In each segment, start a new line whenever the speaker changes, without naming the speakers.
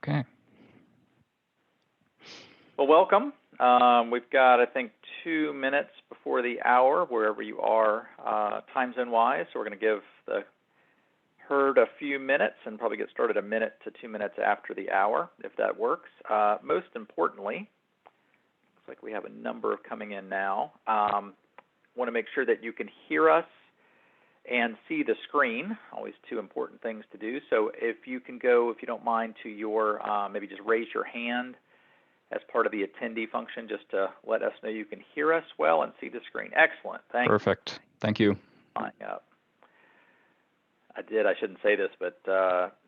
Okay.
Well, welcome. We've got, I think, 2 minutes before the hour, wherever you are, time zone-wise. So we're going to give the herd a few minutes and probably get started a minute to 2 minutes after the hour, if that works. Most importantly, looks like we have a number coming in now. Want to make sure that you can hear us and see the screen, always two important things to do. So if you can go, if you don't mind, to your, maybe just raise your hand as part of the attendee function, just to let us know you can hear us well and see the screen. Excellent. Thank you.
Perfect. Thank you.
I shouldn't say this, but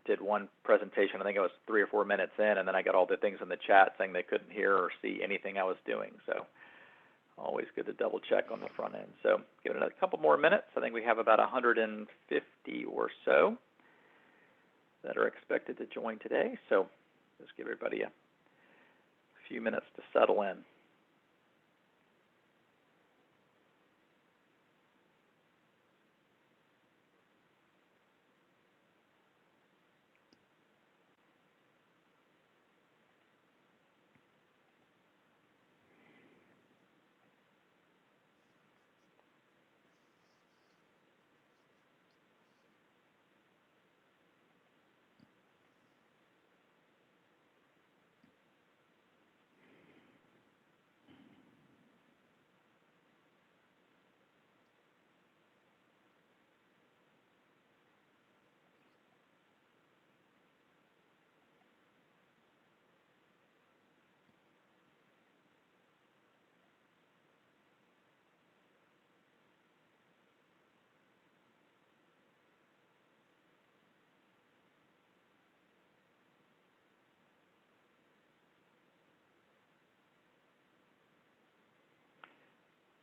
did one presentation, I think it was 3 or 4 minutes in, and then I got all the things in the chat saying they couldn't hear or see anything I was doing. So always good to double check on the front end. So give it a couple more minutes. I think we have about 150 or so that are expected to join today. So just give everybody a few minutes to settle in.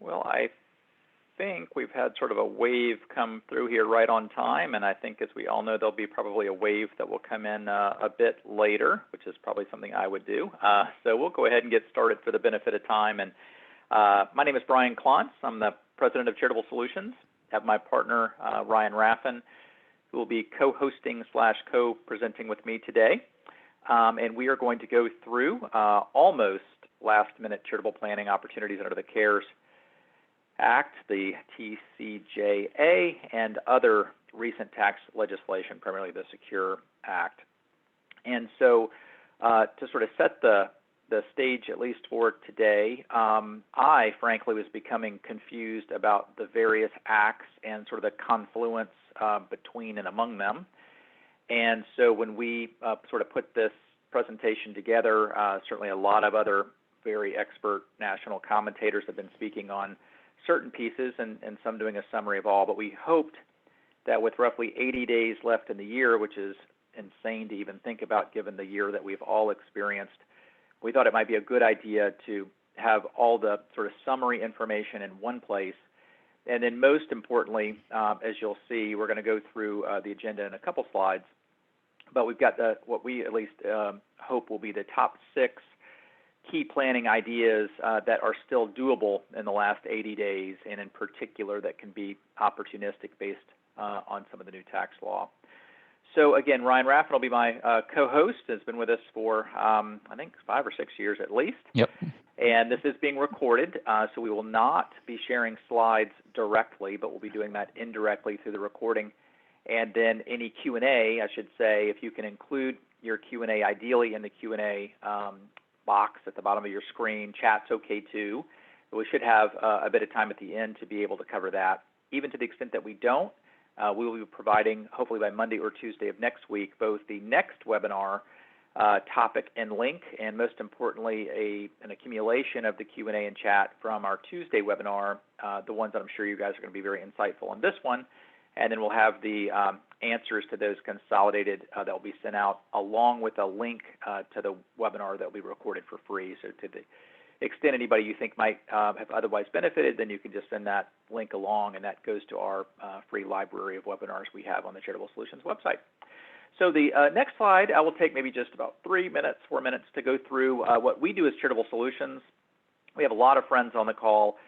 Well, I think we've had sort of a wave come through here right on time, and I think, as we all know, there'll be probably a wave that will come in a bit later, which is probably something I would do. So we'll go ahead and get started for the benefit of time. And my name is Brian Klontz. I'm the president of Charitable Solutions. I have my partner, Ryan Raffin, who will be co-hosting / co-presenting with me today. And we are going to go through almost last-minute charitable planning opportunities under the CARES Act, the TCJA, and other recent tax legislation, primarily the Secure Act. And so to sort of set the stage, at least for today, I, frankly, was becoming confused about the various acts and sort of the confluence between and among them. And so when we sort of put this presentation together, certainly a lot of other very expert national commentators have been speaking on certain pieces and some doing a summary of all, but we hoped that with roughly 80 days left in the year, which is insane to even think about given the year that we've all experienced, we thought it might be a good idea to have all the sort of summary information in one place. And then most importantly, as you'll see, we're going to go through the agenda in a couple slides, but we've got what we at least hope will be the top 6 key planning ideas that are still doable in the last 80 days, and in particular that can be opportunistic based on some of the new tax law. So again, Ryan Raffin will be my co-host, has been with us for, I think, 5 or 6 years at least.
Yep.
And this is being recorded, so we will not be sharing slides directly, but we'll be doing that indirectly through the recording. And then any Q&A, I should say, if you can include your Q&A ideally in the Q&A box at the bottom of your screen. Chat's okay too. But we should have a bit of time at the end to be able to cover that. Even to the extent that we don't, we will be providing, hopefully by Monday or Tuesday of next week, both the next webinar topic and link, and most importantly, an accumulation of the Q&A and chat from our Tuesday webinar, the ones that I'm sure you guys are going to be very insightful on this one. And then we'll have the answers to those consolidated that will be sent out along with a link to the webinar that will be recorded for free. So to the extent anybody you think might have otherwise benefited, then you can just send that link along, and that goes to our free library of webinars we have on the Charitable Solutions website. So the next slide, I will take maybe just about 3 minutes, 4 minutes to go through what we do as Charitable Solutions. We have a lot of friends on the call.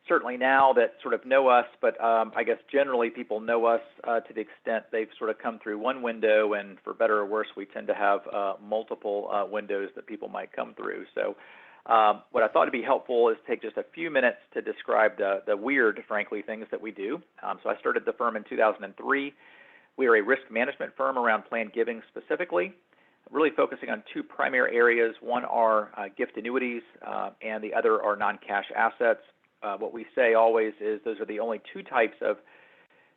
certainly now that sort of know us, but I guess generally people know us to the extent they've sort of come through one window, and for better or worse, we tend to have multiple windows that people might come through. So what I thought would be helpful is take just a few minutes to describe the weird, frankly, things that we do. So I started the firm in 2003. We are a risk management firm around planned giving specifically, really focusing on two primary areas. One are gift annuities, and the other are non-cash assets. What we say always is those are the only two types of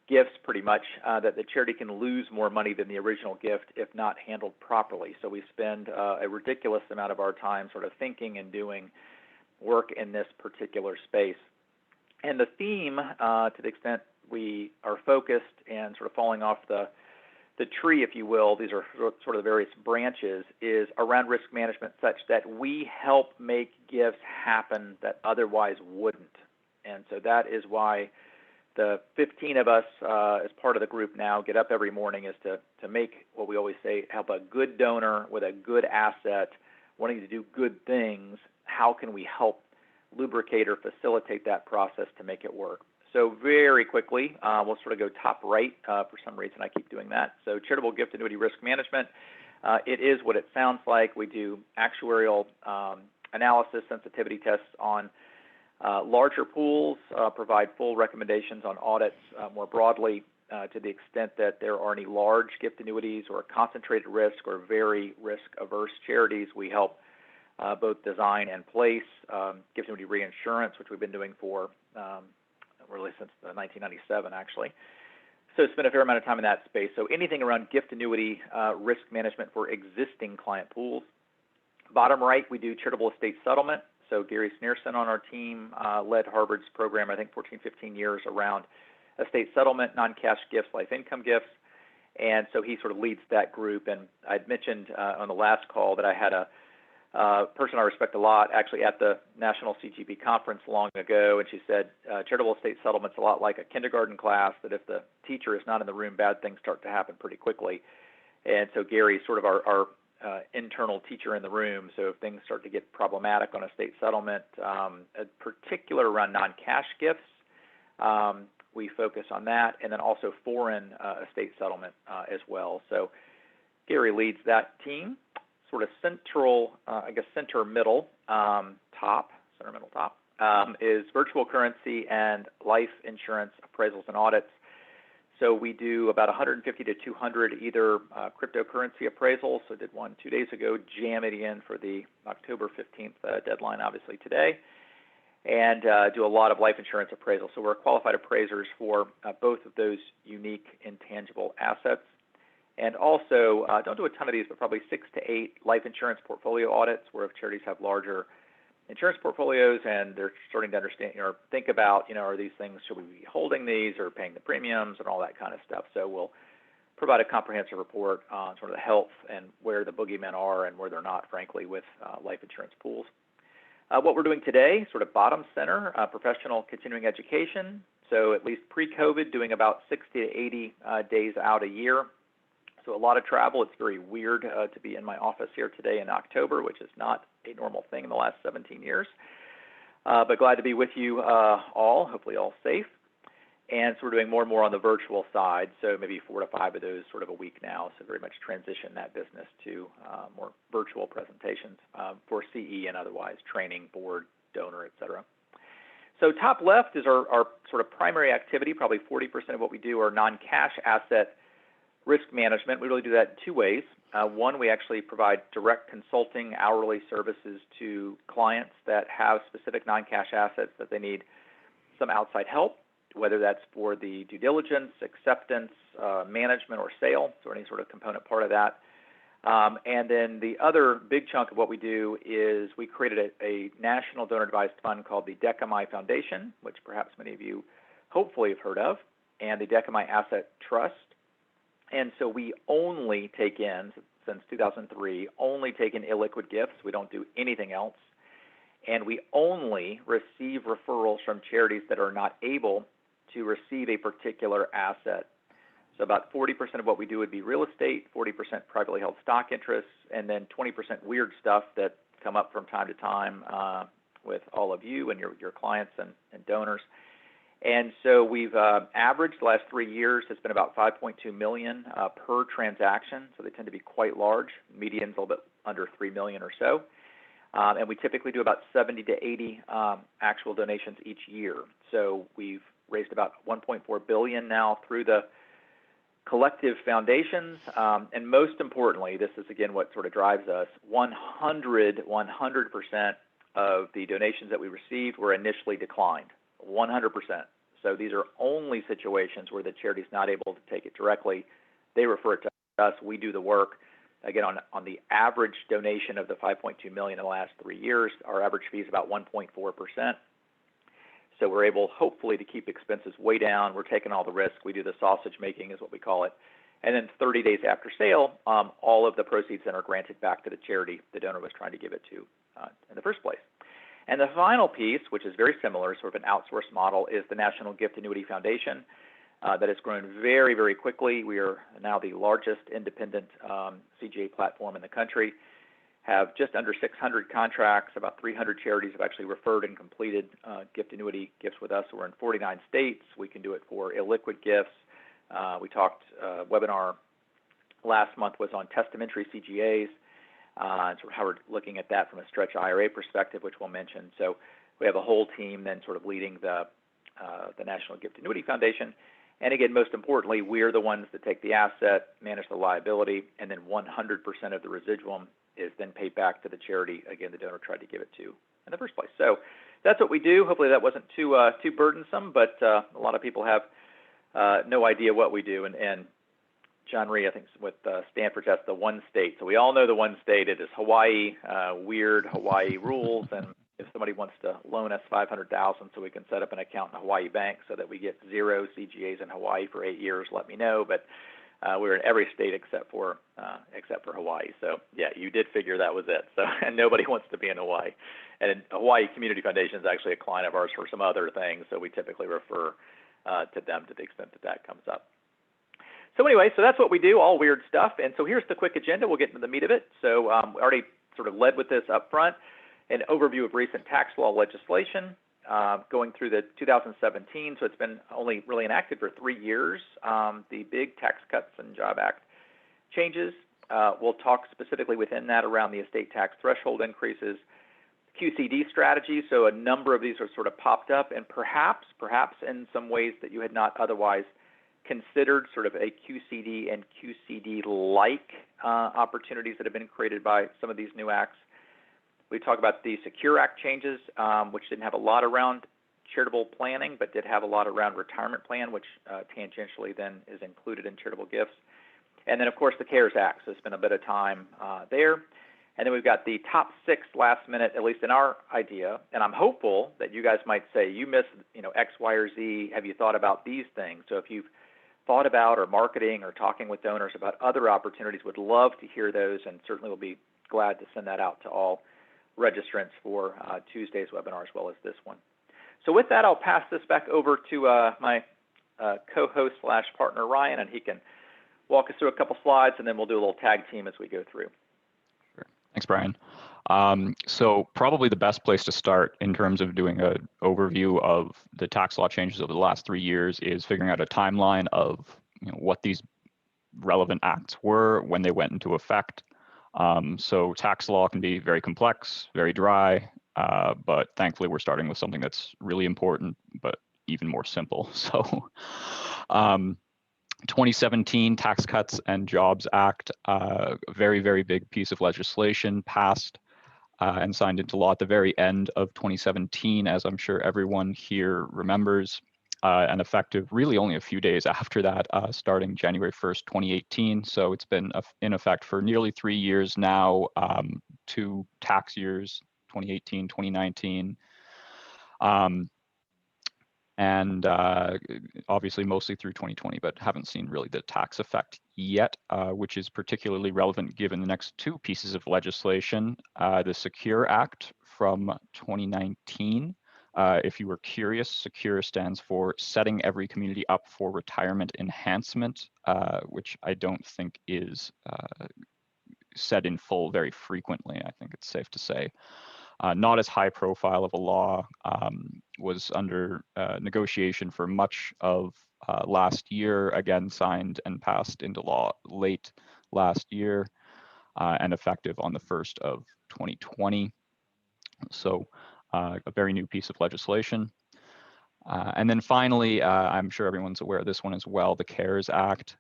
gifts, pretty much, that the charity can lose more money than the original gift if not handled properly. So we spend a ridiculous amount of our time sort of thinking and doing work in this particular space. And the theme, to the extent we are focused and sort of falling off the tree, if you will, these are sort of the various branches, is around risk management such that we help make gifts happen that otherwise wouldn't. And so that is why the 15 of us as part of the group now get up every morning, is to make what we always say, help a good donor with a good asset wanting to do good things. How can we help lubricate or facilitate that process to make it work? So very quickly, we'll sort of go top right. For some reason, I keep doing that. So charitable gift annuity risk management, it is what it sounds like. We do actuarial analysis, sensitivity tests on larger pools, provide full recommendations on audits more broadly to the extent that there are any large gift annuities or concentrated risk or very risk-averse charities. We help both design and place gift annuity reinsurance, which we've been doing for really since 1997, actually. So spent a fair amount of time in that space. So anything around gift annuity risk management for existing client pools. Bottom right, we do charitable estate settlement. So Gary Sneerson on our team led Harvard's program, I think 14, 15 years around estate settlement, non-cash gifts, life income gifts. And so he sort of leads that group. And I'd mentioned on the last call that I had a person I respect a lot actually at the National CGP conference long ago, and she said charitable estate settlement's a lot like a kindergarten class, that if the teacher is not in the room, bad things start to happen pretty quickly. And so Gary's sort of our internal teacher in the room, so if things start to get problematic on estate settlement, in particular around non-cash gifts, we focus on that, and then also foreign estate settlement as well. So Gary leads that team. Sort of central, I guess center middle top is virtual currency and life insurance appraisals and audits. So we do about 150 to 200 either cryptocurrency appraisals. So did one 2 days ago, jam it in for the October 15th deadline, obviously today, and do a lot of life insurance appraisals. So we're qualified appraisers for both of those unique intangible assets. And also, don't do a ton of these, but probably 6 to 8 life insurance portfolio audits, where if charities have larger insurance portfolios and they're starting to understand or think about, are these things, should we be holding these or paying the premiums and all that kind of stuff. So we'll provide a comprehensive report on sort of the health and where the boogeymen are and where they're not, frankly, with life insurance pools. What we're doing today, sort of bottom center, professional continuing education. So at least pre-COVID, doing about 60 to 80 days out a year. So a lot of travel. It's very weird to be in my office here today in October, which is not a normal thing in the last 17 years. But glad to be with you all, hopefully all safe. And so we're doing more and more on the virtual side, so maybe 4 to 5 of those sort of a week now. So very much transition that business to more virtual presentations for CE and otherwise, training, board, donor, et cetera. So top left is our sort of primary activity. Probably 40% of what we do are non-cash asset risk management. We really do that in 2 ways. One, we actually provide direct consulting hourly services to clients that have specific non-cash assets that they need some outside help, whether that's for the due diligence, acceptance, management, or sale, so any sort of component part of that. And then the other big chunk of what we do is we created a national donor advised fund called the Decami Foundation, which perhaps many of you hopefully have heard of, and the Decami Asset Trust. And so we only take in, since 2003, only take in illiquid gifts. We don't do anything else. And we only receive referrals from charities that are not able to receive a particular asset. So about 40% of what we do would be real estate, 40% privately held stock interests, and then 20% weird stuff that come up from time to time with all of you and your clients and donors. And so we've averaged the last 3 years, it's been about 5.2 million per transaction, so they tend to be quite large. Median's a little bit under 3 million or so. And we typically do about 70 to 80 actual donations each year. So we've raised about 1.4 billion now through the collective foundations, and most importantly, this is again what sort of drives us, 100% of the donations that we received were initially declined, 100%. So these are only situations where the charity is not able to take it directly. They refer it to us, we do the work. Again, on the average donation of the 5.2 million in the last 3 years, our average fee is about 1.4%. So we're able, hopefully, to keep expenses way down. We're taking all the risk. We do the sausage making is what we call it. And then 30 days after sale, all of the proceeds then are granted back to the charity the donor was trying to give it to in the first place. And the final piece, which is very similar, sort of an outsourced model, is the National Gift Annuity Foundation that has grown very, very quickly. We are now the largest independent CJA platform in the country, have just under 600 contracts. About 300 charities have actually referred and completed gift annuity gifts with us. So we're in 49 states. We can do it for illiquid gifts. We talked, webinar last month was on testamentary CGAs, and sort of how we're looking at that from a stretch IRA perspective, which we'll mention. So we have a whole team then sort of leading the National Gift Annuity Foundation. And again, most importantly, we're the ones that take the asset, manage the liability, and then 100% of the residuum is then paid back to the charity, again, the donor tried to give it to in the first place. So that's what we do. Hopefully that wasn't too burdensome, but a lot of people have no idea what we do. And John Rhee, I think with Stanford, that's the one state. So we all know the one state. It is Hawaii, weird Hawaii rules. And if somebody wants to loan us $500,000 so we can set up an account in a Hawaii bank so that we get 0 CGAs in Hawaii for 8 years, let me know. But we're in every state except for Hawaii. So yeah, you did figure that was it. So and nobody wants to be in Hawaii. And Hawaii Community Foundation is actually a client of ours for some other things. So we typically refer to them to the extent that that comes up. So anyway, so that's what we do, all weird stuff. And so here's the quick agenda. We'll get into the meat of it. So we already sort of led with this up front, an overview of recent tax law legislation going through the 2017. So it's been only really enacted for 3 years. The big Tax Cuts and Job Act changes. We'll talk specifically within that around the estate tax threshold increases, QCD strategy. So a number of these are sort of popped up, and perhaps in some ways that you had not otherwise considered, sort of a QCD and QCD-like opportunities that have been created by some of these new acts. We talk about the Secure Act changes, which didn't have a lot around charitable planning, but did have a lot around retirement plan, which tangentially then is included in charitable gifts. And then, of course, the CARES Act. So it's been a bit of time there. And then we've got the top 6 last minute, at least in our idea. And I'm hopeful that you guys might say, you missed, X, Y, or Z. Have you thought about these things? So if you've thought about or marketing or talking with donors about other opportunities, would love to hear those, and certainly will be glad to send that out to all registrants for Tuesday's webinar as well as this one. So with that, I'll pass this back over to my co-host / partner, Ryan, and he can walk us through a couple slides, and then we'll do a little tag team as we go through.
Sure. Thanks, Brian. So probably the best place to start in terms of doing an overview of the tax law changes over the last 3 years is figuring out a timeline of what these relevant acts were, when they went into effect. So tax law can be very complex, very dry, but thankfully we're starting with something that's really important, but even more simple. So 2017 Tax Cuts and Jobs Act, a very, very big piece of legislation passed and signed into law at the very end of 2017, as I'm sure everyone here remembers, and effective really only a few days after that, starting January 1st, 2018. So it's been in effect for nearly 3 years now, 2 tax years, 2018, 2019. And obviously mostly through 2020, but haven't seen really the tax effect yet, which is particularly relevant given the next 2 pieces of legislation. The Secure Act from 2019. If you were curious, Secure stands for Setting Every Community Up for Retirement Enhancement, which I don't think is said in full very frequently, I think it's safe to say. not as high profile of a law, was under negotiation for much of last year, again signed and passed into law late last year, and effective on the 1st of 2020. So a very new piece of legislation. And then finally, I'm sure everyone's aware of this one as well, the CARES Act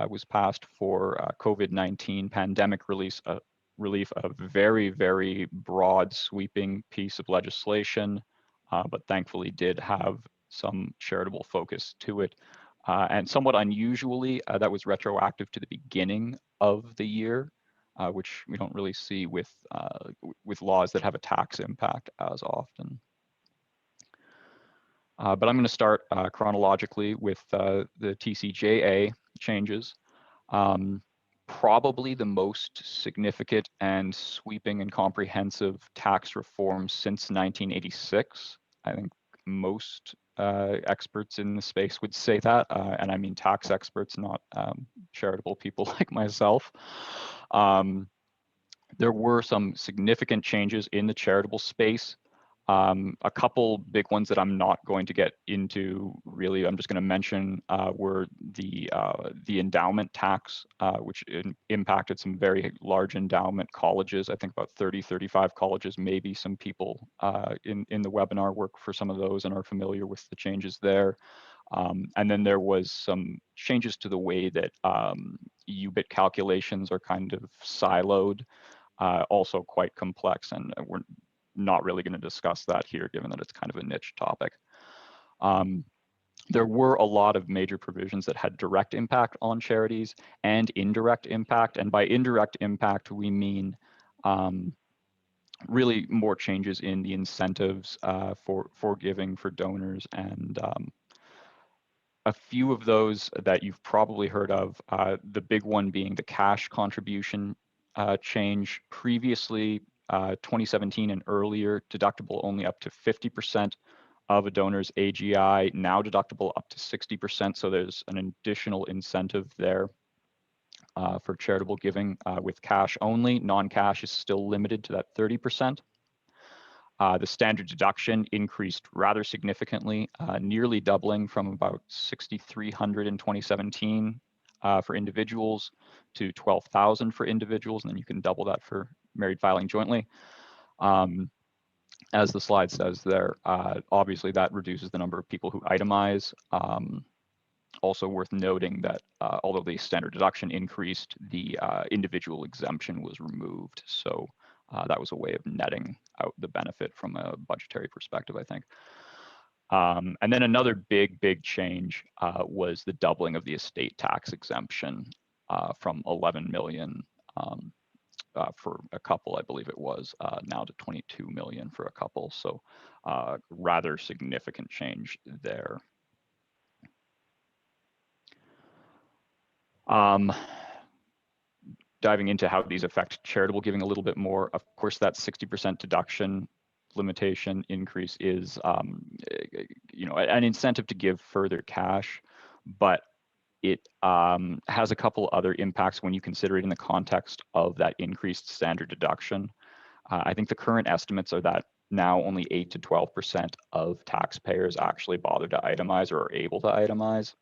was passed for COVID-19 pandemic relief, a very, very broad sweeping piece of legislation, but thankfully did have some charitable focus to it. And somewhat unusually, that was retroactive to the beginning of the year, which we don't really see with laws that have a tax impact as often. But I'm going to start chronologically with the TCJA changes. Probably the most significant and sweeping and comprehensive tax reform since 1986. I think most experts in the space would say that, and I mean tax experts, not charitable people like myself. There were some significant changes in the charitable space. A couple big ones that I'm not going to get into really, I'm just going to mention were the endowment tax, which impacted some very large endowment colleges. I think about 30, 35 colleges. Maybe some people in the webinar work for some of those and are familiar with the changes there. And then there was some changes to the way that UBIT calculations are kind of siloed, also quite complex, and we're not really going to discuss that here, given that it's kind of a niche topic. There were a lot of major provisions that had direct impact on charities and indirect impact. And by indirect impact, we mean really more changes in the incentives for giving for donors. And a few of those that you've probably heard of, the big one being the cash contribution change. Previously, 2017 and earlier, deductible only up to 50% of a donor's AGI, now deductible up to 60%. So there's an additional incentive there for charitable giving with cash only. Non-cash is still limited to that 30%. The standard deduction increased rather significantly, nearly doubling from about $6,300 in 2017 for individuals to $12,000 for individuals, and then you can double that for married filing jointly. As the slide says there, obviously that reduces the number of people who itemize. Also worth noting that although the standard deduction increased, the individual exemption was removed. So that was a way of netting out the benefit from a budgetary perspective, I think. And then another big change was the doubling of the estate tax exemption from 11 million for a couple, I believe it was, now to 22 million for a couple. So rather significant change there. Diving into how these affect charitable giving a little bit more, of course, that 60% deduction limitation increase is, an incentive to give further cash, but it has a couple other impacts when you consider it in the context of that increased standard deduction. I think the current estimates are that now only 8 to 12% of taxpayers actually bother to itemize or are able to itemize.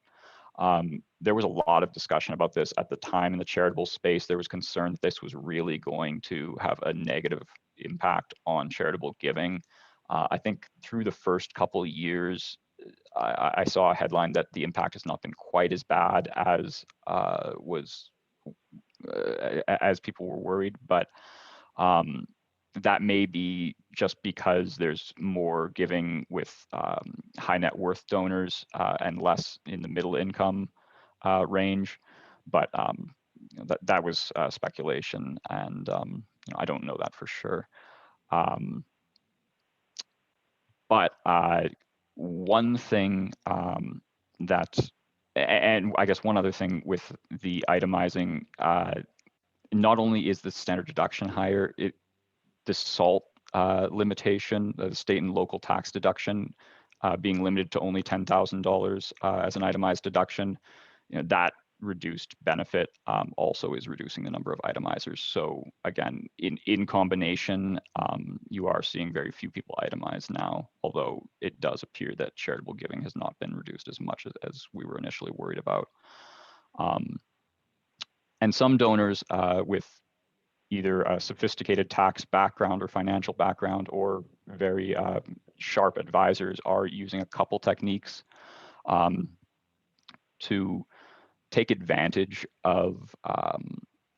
There was a lot of discussion about this at the time in the charitable space. There was concern that this was really going to have a negative impact on charitable giving. I think through the first couple of years, I saw a headline that the impact has not been quite as bad as as people were worried, but that may be just because there's more giving with high net worth donors and less in the middle income range. But that was speculation, and I don't know that for sure. But one thing that, and I guess one other thing with the itemizing, not only is the standard deduction higher, the SALT limitation, the state and local tax deduction being limited to only $10,000 as an itemized deduction, that reduced benefit also is reducing the number of itemizers. So again, in combination, you are seeing very few people itemize now, although it does appear that charitable giving has not been reduced as much as we were initially worried about. And some donors with either a sophisticated tax background or financial background or very sharp advisors are using a couple techniques to take advantage of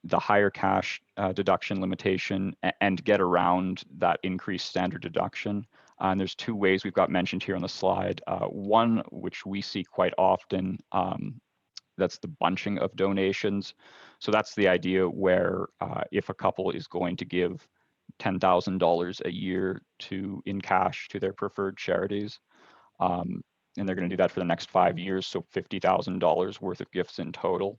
the higher cash deduction limitation and get around that increased standard deduction. And there's two ways we've got mentioned here on the slide. One, which we see quite often, that's the bunching of donations. So that's the idea where if a couple is going to give $10,000 a year in cash to their preferred charities, and they're going to do that for the next 5 years, so $50,000 worth of gifts in total.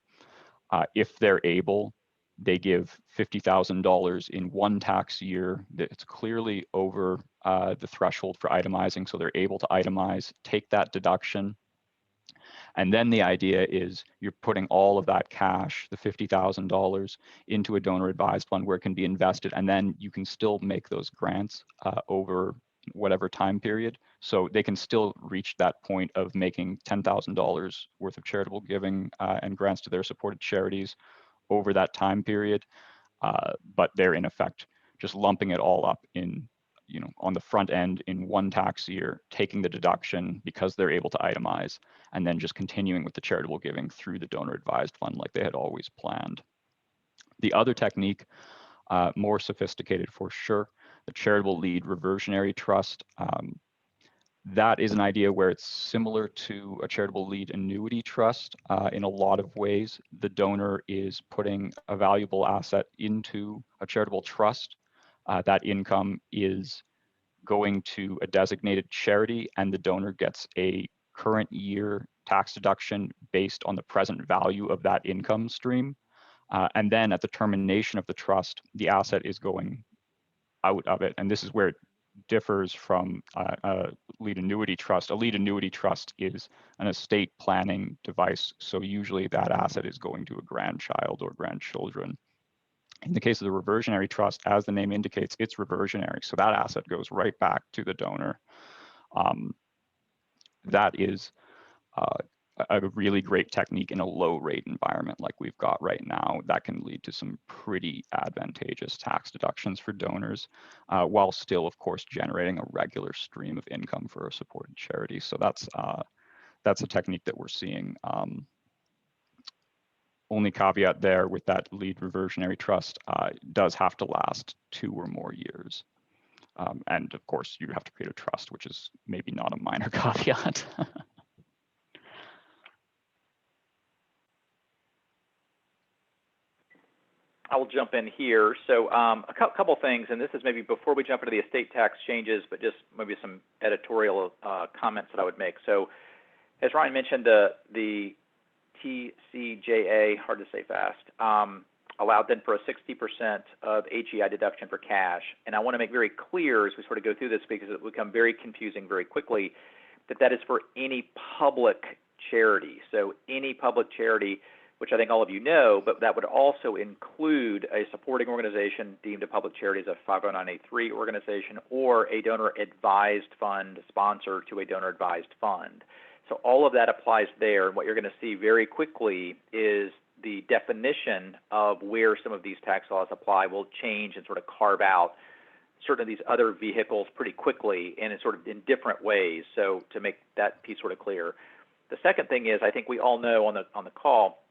If they're able, they give $50,000 in one tax year. It's clearly over the threshold for itemizing, so they're able to itemize, take that deduction. And then the idea is you're putting all of that cash, the $50,000, into a donor advised fund where it can be invested, and then you can still make those grants over whatever time period. So they can still reach that point of making $10,000 worth of charitable giving and grants to their supported charities over that time period, but they're in effect just lumping it all up in, on the front end in one tax year, taking the deduction because they're able to itemize, and then just continuing with the charitable giving through the donor advised fund like they had always planned. The other technique, more sophisticated for sure, the charitable lead reversionary trust. That is an idea where it's similar to a charitable lead annuity trust in a lot of ways. The donor is putting a valuable asset into a charitable trust. That income is going to a designated charity, and the donor gets a current year tax deduction based on the present value of that income stream. And then at the termination of the trust, the asset is going out of it. And this is where it differs from a lead annuity trust. A lead annuity trust is an estate planning device. So usually that asset is going to a grandchild or grandchildren. In the case of the reversionary trust, as the name indicates, it's reversionary. So that asset goes right back to the donor. That is a really great technique in a low rate environment like we've got right now. That can lead to some pretty advantageous tax deductions for donors, while still, of course, generating a regular stream of income for a supported charity. So that's a technique that we're seeing. Only caveat there with that lead reversionary trust, does have to last 2 or more years. And of course, you have to create a trust, which is maybe not a minor caveat.
I will jump in here. So a couple things, and this is maybe before we jump into the estate tax changes, but just maybe some editorial comments that I would make. So as Ryan mentioned, the TCJA, hard to say fast, allowed then for a 60% of HEI deduction for cash. And I want to make very clear as we sort of go through this, because it will become very confusing very quickly, that is for any public charity. So any public charity, which I think all of you know, but that would also include a supporting organization deemed a public charity as a 509(c)(3) organization, or a donor-advised fund sponsor to a donor-advised fund. So all of that applies there. And what you're going to see very quickly is the definition of where some of these tax laws apply will change and sort of carve out certain of these other vehicles pretty quickly and in sort of in different ways. So to make that piece sort of clear. The second thing is, I think we all know on the call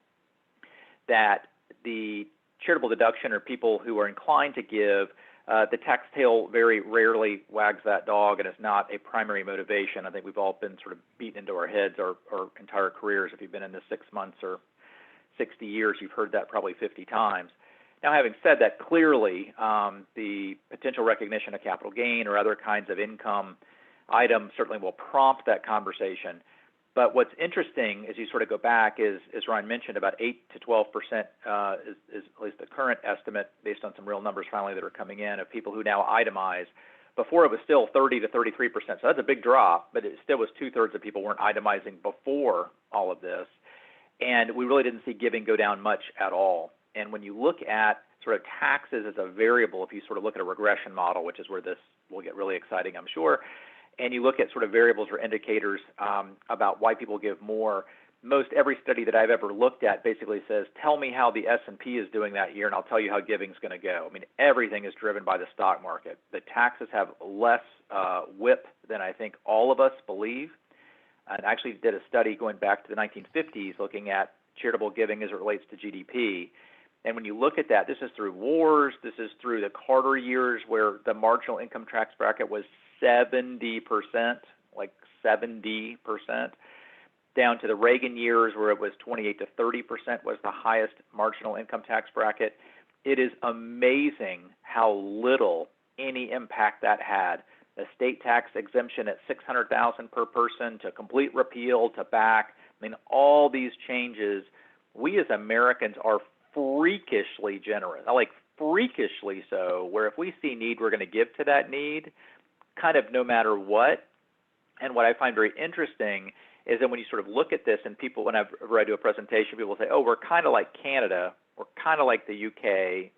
that the charitable deduction, or people who are inclined to give, the tax tail very rarely wags that dog and is not a primary motivation. I think we've all been sort of beaten into our heads our entire careers. If you've been in this 6 months or 60 years, you've heard that probably 50 times. Now, having said that, clearly the potential recognition of capital gain or other kinds of income items certainly will prompt that conversation. But what's interesting as you sort of go back is, as Ryan mentioned, about 8 to 12% is at least the current estimate based on some real numbers finally that are coming in of people who now itemize. Before it was still 30 to 33%, so that's a big drop, but it still was 2/3 of people weren't itemizing before all of this. and we really didn't see giving go down much at all. And when you look at sort of taxes as a variable, if you sort of look at a regression model, which is where this will get really exciting, I'm sure, and you look at sort of variables or indicators about why people give more, most every study that I've ever looked at basically says, tell me how the S&P is doing that year, and I'll tell you how giving's going to go. I mean, everything is driven by the stock market. The taxes have less whip than I think all of us believe. And I actually did a study going back to the 1950s looking at charitable giving as it relates to GDP. And when you look at that, this is through wars, this is through the Carter years where the marginal income tax bracket was 70%, like 70%, down to the Reagan years where it was 28 to 30% was the highest marginal income tax bracket. It is amazing how little any impact that had. The state tax exemption at $600,000 per person to complete repeal to back. I mean, all these changes, we as Americans are freakishly generous, like freakishly so, where if we see need, we're going to give to that need, kind of no matter what. And what I find very interesting is that when you sort of look at this, and people, whenever I do a presentation, people say, oh, we're kind of like Canada, we're kind of like the UK,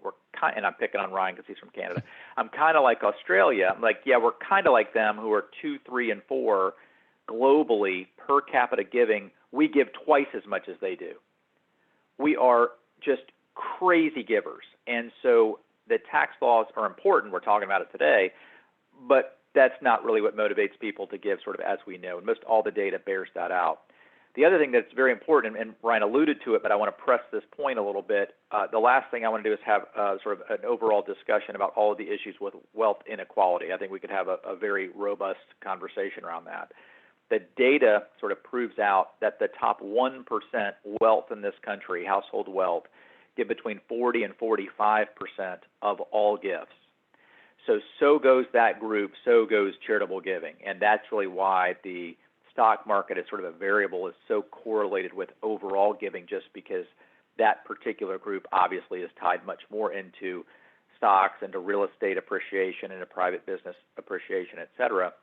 and I'm picking on Ryan because he's from Canada. I'm kind of like Australia. I'm like, yeah, we're kind of like them who are 2, 3, and 4 globally per capita giving. We give twice as much as they do. We are just crazy givers. And so the tax laws are important. We're talking about it today, but that's not really what motivates people to give, sort of as we know. And most all the data bears that out. The other thing that's very important, and Ryan alluded to it, but I want to press this point a little bit, the last thing I want to do is have sort of an overall discussion about all of the issues with wealth inequality. I think we could have a very robust conversation around that. The data sort of proves out that the top 1% wealth in this country, household wealth, give between 40 and 45% of all gifts. So goes that group, so goes charitable giving. And that's really why the stock market as sort of a variable is so correlated with overall giving, just because that particular group obviously is tied much more into stocks, into real estate appreciation, into private business appreciation, et cetera.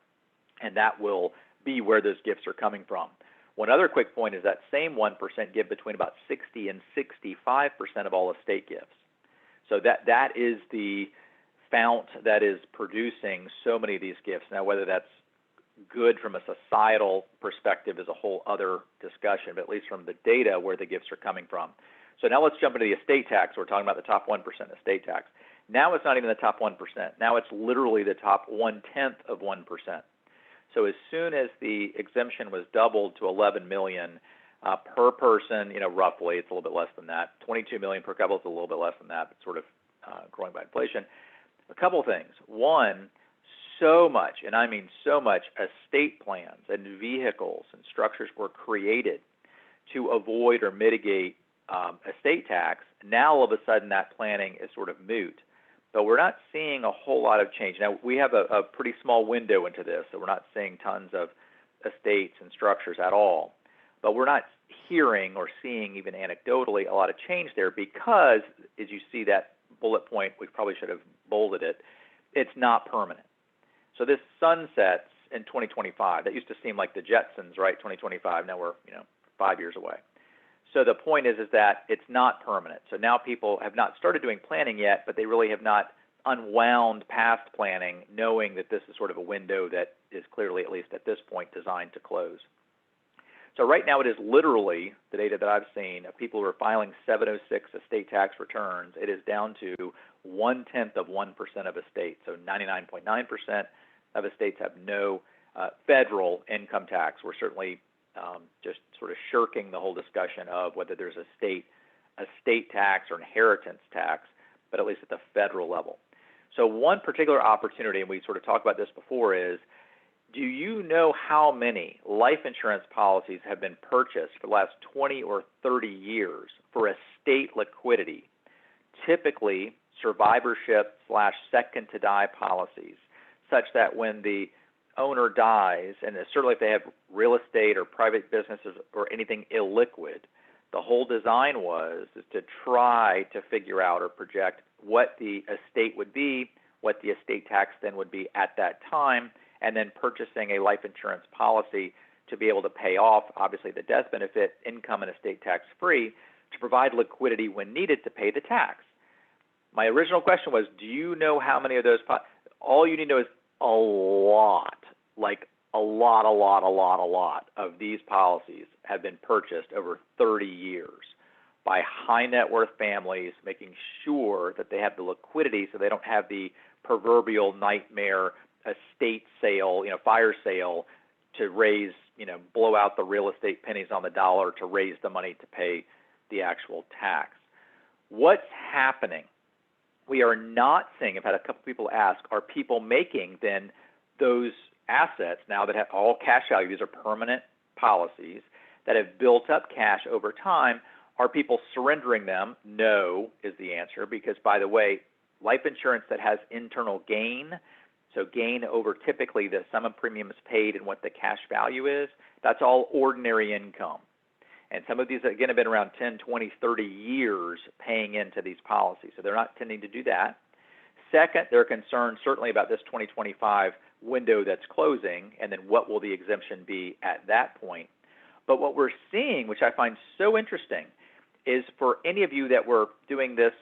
And that will be where those gifts are coming from. One other quick point is that same 1% give between about 60 and 65% of all estate gifts. So that is the fount that is producing so many of these gifts. Now, whether that's good from a societal perspective is a whole other discussion, but at least from the data where the gifts are coming from. So now let's jump into the estate tax. We're talking about the top 1% estate tax. Now it's not even the top 1%. Now it's literally the top 1/10 of 1%. So as soon as the exemption was doubled to 11 million per person, roughly, it's a little bit less than that. 22 million per couple is a little bit less than that, but sort of growing by inflation. A couple things. One, so much, and I mean so much, estate plans and vehicles and structures were created to avoid or mitigate estate tax. Now all of a sudden that planning is sort of moot. But we're not seeing a whole lot of change. Now we have a pretty small window into this, so we're not seeing tons of estates and structures at all. But we're not hearing or seeing, even anecdotally, a lot of change there because, as you see that bullet point, we probably should have bolded it, it's not permanent. So this sunsets in 2025. That used to seem like the Jetsons, right? 2025. Now we're 5 years away. So the point is that it's not permanent. So now people have not started doing planning yet, but they really have not unwound past planning, knowing that this is sort of a window that is clearly, at least at this point, designed to close. So right now it is literally, the data that I've seen, of people who are filing 706 estate tax returns, it is down to 1/10 of 1% of estates. So 99.9% of estates have no federal income tax. We're certainly just sort of shirking the whole discussion of whether there's a state tax or inheritance tax, but at least at the federal level. So one particular opportunity, and we sort of talked about this before, is do you know how many life insurance policies have been purchased for the last 20 or 30 years for estate liquidity, typically survivorship / second to die policies, such that when the owner dies, and certainly if they have real estate or private businesses or anything illiquid, the whole design is to try to figure out or project what the estate would be, what the estate tax then would be at that time, and then purchasing a life insurance policy to be able to pay off, obviously, the death benefit, income and estate tax-free, to provide liquidity when needed to pay the tax. My original question was, do you know how many of those? All you need to know is a lot, like a lot of these policies have been purchased over 30 years by high net worth families, making sure that they have the liquidity so they don't have the proverbial nightmare estate sale, fire sale to raise, blow out the real estate pennies on the dollar to raise the money to pay the actual tax. What's happening? We are not seeing, I've had a couple people ask, are people making then those assets now that have all cash value, these are permanent policies that have built up cash over time, are people surrendering them? No is the answer, because by the way, life insurance that has internal gain, so gain over typically the sum of premiums paid and what the cash value is, that's all ordinary income. And some of these, again, have been around 10, 20, 30 years paying into these policies, so they're not tending to do that. Second, they're concerned certainly about this 2025 window that's closing, and then what will the exemption be at that point. But what we're seeing, which I find so interesting, is for any of you that were doing this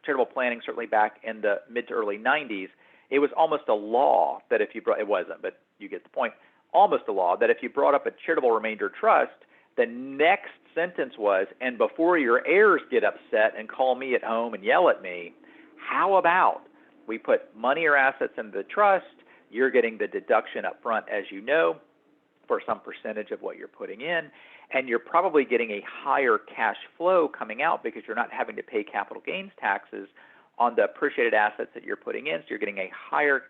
charitable planning, certainly back in the mid to early 90s, it was almost a law that if you brought, it wasn't, but you get the point, almost a law that if you brought up a charitable remainder trust, the next sentence was, and before your heirs get upset and call me at home and yell at me, how about we put money or assets into the trust, you're getting the deduction up front, as you know, for some percentage of what you're putting in, and you're probably getting a higher cash flow coming out because you're not having to pay capital gains taxes on the appreciated assets that you're putting in, so you're getting a higher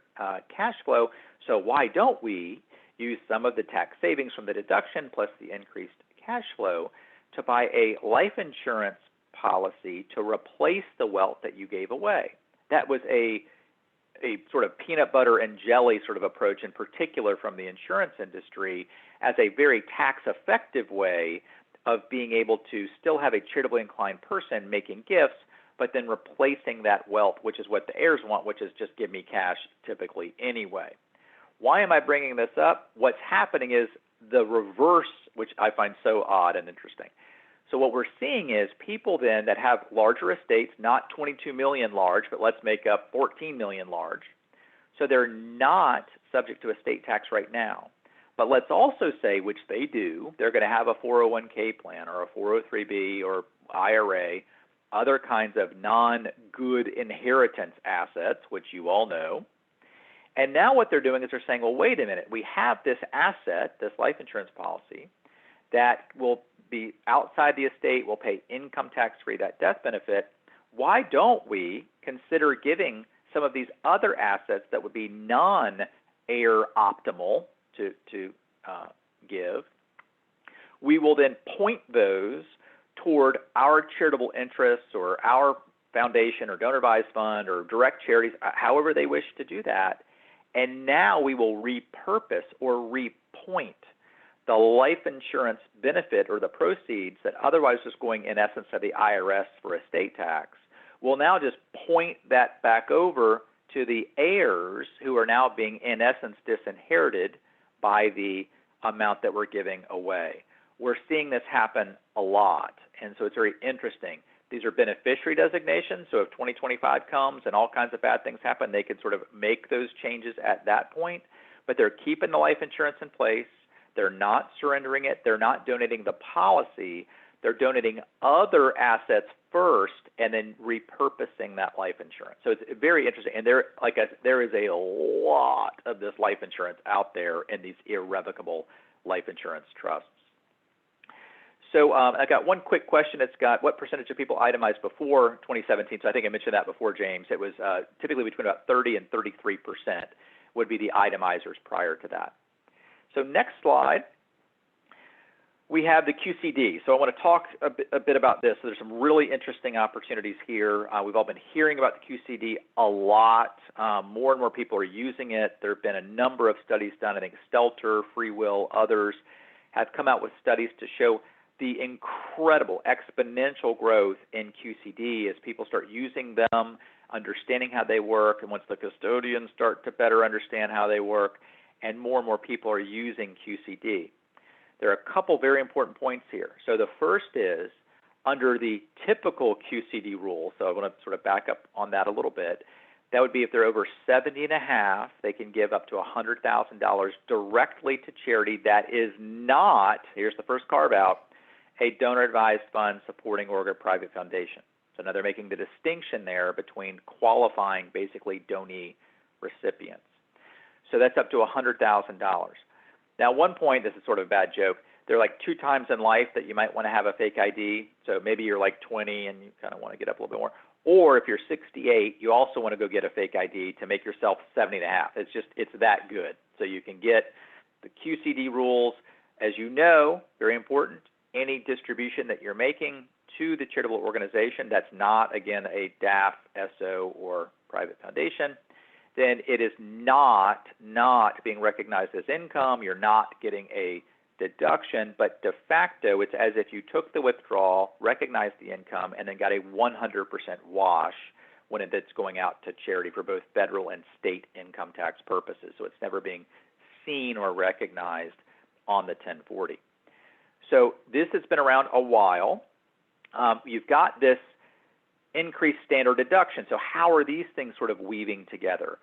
cash flow. So why don't we use some of the tax savings from the deduction plus the increased cash flow to buy a life insurance policy to replace the wealth that you gave away? That was a sort of peanut butter and jelly sort of approach, in particular from the insurance industry, as a very tax-effective way of being able to still have a charitably inclined person making gifts, but then replacing that wealth, which is what the heirs want, which is just give me cash typically anyway. Why am I bringing this up? What's happening is the reverse, which I find so odd and interesting. So what we're seeing is people then that have larger estates, not 22 million large, but let's make up 14 million large. So they're not subject to estate tax right now. But let's also say, which they do, they're going to have a 401k plan or a 403b or IRA, other kinds of non-good inheritance assets, which you all know. And now what they're doing is they're saying, well, wait a minute, we have this asset, this life insurance policy, that will be outside the estate, will pay income tax-free, that death benefit. Why don't we consider giving some of these other assets that would be non-heir optimal to give? We will then point those toward our charitable interests or our foundation or donor advised fund or direct charities, however they wish to do that. And now we will repurpose or repoint the life insurance benefit or the proceeds that otherwise was going in essence to the IRS for estate tax. We'll now just point that back over to the heirs who are now being in essence disinherited by the amount that we're giving away. We're seeing this happen a lot, and so it's very interesting. These are beneficiary designations, so if 2025 comes and all kinds of bad things happen, they can sort of make those changes at that point, but they're keeping the life insurance in place. They're not surrendering it. They're not donating the policy. They're donating other assets first and then repurposing that life insurance. So it's very interesting. And there is a lot of this life insurance out there in these irrevocable life insurance trusts. So I got one quick question. It's got what percentage of people itemized before 2017? So I think I mentioned that before, James. It was typically between about 30 and 33% would be the itemizers prior to that. So next slide, we have the QCD. So I want to talk a bit about this. So there's some really interesting opportunities here. We've all been hearing about the QCD a lot. More and more people are using it. There have been a number of studies done. I think Stelter, Free Will, others have come out with studies to show the incredible exponential growth in QCD as people start using them, understanding how they work, and once the custodians start to better understand how they work, and more people are using QCD. there are a couple very important points here. So the first is, under the typical QCD rule, so I want to sort of back up on that a little bit, that would be if they're over 70 and a half, they can give up to $100,000 directly to charity that is not, here's the first carve out, a donor-advised fund supporting or a private foundation. So now they're making the distinction there between qualifying, basically, donee recipients. So that's up to $100,000. Now, one point, this is sort of a bad joke, there are like 2 times in life that you might want to have a fake ID. So maybe you're like 20 and you kind of want to get up a little bit more. Or if you're 68, you also want to go get a fake ID to make yourself 70 and a half. It's that good. So you can get the QCD rules. As you know, very important, any distribution that you're making to the charitable organization that's not, again, a DAF, SO, or private foundation, then it is not being recognized as income. You're not getting a deduction, but de facto, it's as if you took the withdrawal, recognized the income, and then got a 100% wash when it's going out to charity for both federal and state income tax purposes. So it's never being seen or recognized on the 1040. So this has been around a while. You've got this increased standard deduction. So how are these things sort of weaving together?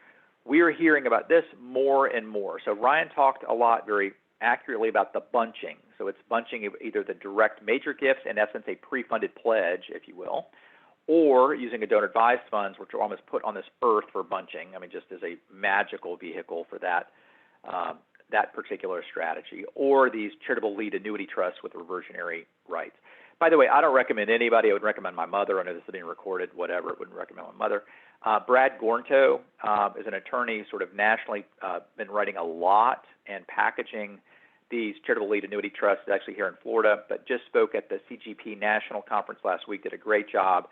We're hearing about this more and more. So Ryan talked a lot very accurately about the bunching. So it's bunching either the direct major gifts, in essence a pre-funded pledge, if you will, or using a donor-advised funds, which are almost put on this earth for bunching. I mean, just as a magical vehicle for that that particular strategy, or these charitable lead annuity trusts with reversionary rights. By the way, I don't recommend anybody. I would recommend my mother. I know this is being recorded, whatever. I wouldn't recommend my mother. Brad Gornto is an attorney, sort of nationally been writing a lot and packaging these charitable lead annuity trusts, actually here in Florida, but just spoke at the CGP National Conference last week, did a great job,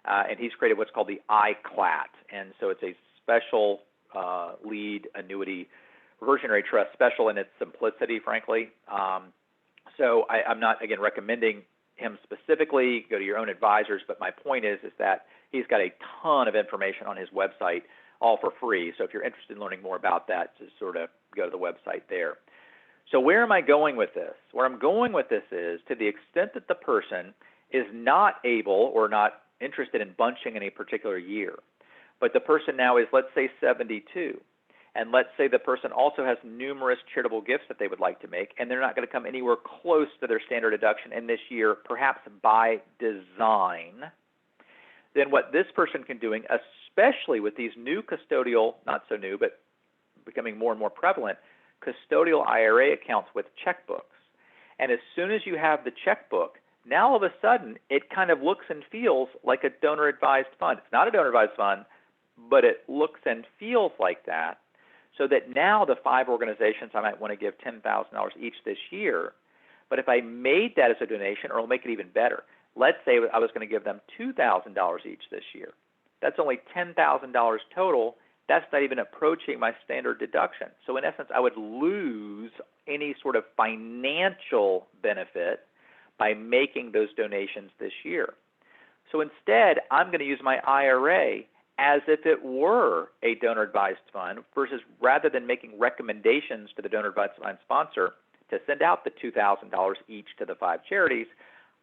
and he's created what's called the ICLAT, and so it's a special lead annuity reversionary trust, special in its simplicity, frankly. So I'm not, again, recommending him specifically. Go to your own advisors, but my point is that he's got a ton of information on his website, all for free. So if you're interested in learning more about that, just sort of go to the website there. So where am I going with this? Where I'm going with this is, to the extent that the person is not able or not interested in bunching in a particular year, but the person now is, let's say, 72, and let's say the person also has numerous charitable gifts that they would like to make, and they're not going to come anywhere close to their standard deduction in this year, perhaps by design, then what this person can do, especially with these new custodial, not so new, but becoming more and more prevalent, custodial IRA accounts with checkbooks. And as soon as you have the checkbook, now all of a sudden it kind of looks and feels like a donor-advised fund. It's not a donor-advised fund, but it looks and feels like that, so that now the 5 organizations I might want to give $10,000 each this year, but if I made that as a donation, or I'll make it even better, let's say I was going to give them $2,000 each this year. That's only $10,000 total. That's not even approaching my standard deduction. So in essence, I would lose any sort of financial benefit by making those donations this year. So instead, I'm going to use my IRA as if it were a donor-advised fund, versus rather than making recommendations to the donor-advised fund sponsor to send out the $2,000 each to the 5 charities,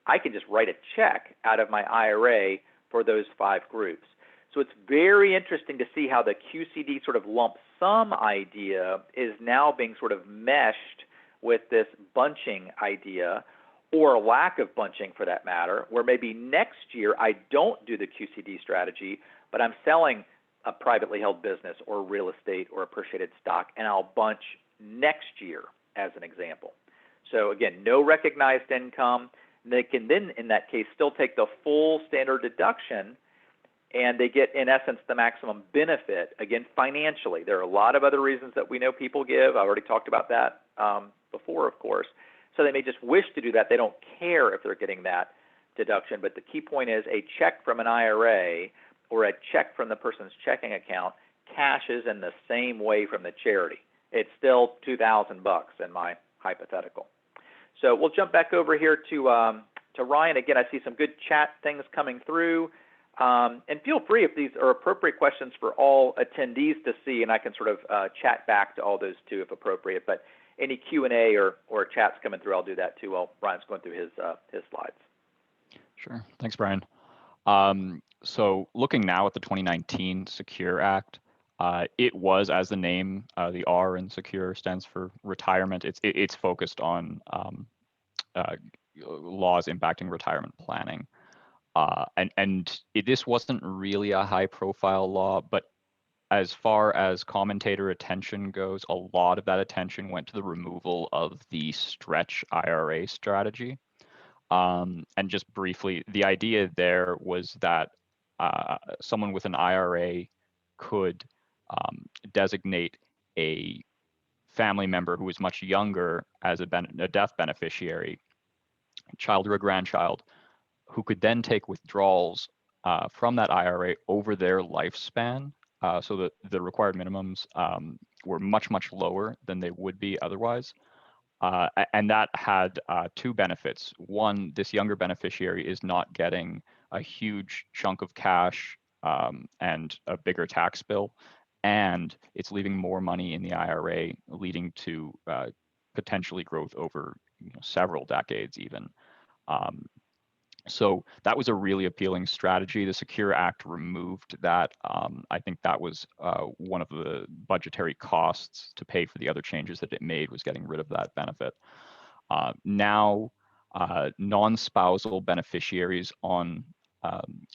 I can just write a check out of my IRA for those 5 groups. So it's very interesting to see how the QCD sort of lump sum idea is now being sort of meshed with this bunching idea, or lack of bunching for that matter, where maybe next year I don't do the QCD strategy, but I'm selling a privately held business or real estate or appreciated stock, and I'll bunch next year as an example. So again, no recognized income. They can then, in that case, still take the full standard deduction, and they get, in essence, the maximum benefit, again, financially. There are a lot of other reasons that we know people give. I already talked about that before, of course. So they may just wish to do that. They don't care if they're getting that deduction. But the key point is, a check from an IRA or a check from the person's checking account cashes in the same way from the charity. It's still $2,000 in my hypothetical. So we'll jump back over here to Ryan. Again, I see some good chat things coming through. And feel free, if these are appropriate questions for all attendees to see, and I can sort of chat back to all those too if appropriate. But any Q&A or chats coming through, I'll do that too while Brian's going through his slides.
Sure. Thanks, Brian. So looking now at the 2019 Secure Act, it was, as the name, the R in Secure stands for retirement. It's focused on laws impacting retirement planning. This wasn't really a high-profile law, but as far as commentator attention goes, a lot of that attention went to the removal of the stretch IRA strategy. And just briefly, the idea there was that someone with an IRA could designate a family member who was much younger as a death beneficiary, child or a grandchild, who could then take withdrawals from that IRA over their lifespan, so that the required minimums were much, much lower than they would be otherwise. And that had two benefits. One, this younger beneficiary is not getting a huge chunk of cash and a bigger tax bill, and it's leaving more money in the IRA, leading to potentially growth over several decades even. So that was a really appealing strategy. The Secure Act removed that. I think that was one of the budgetary costs to pay for the other changes that it made, was getting rid of that benefit. Now, non-spousal beneficiaries on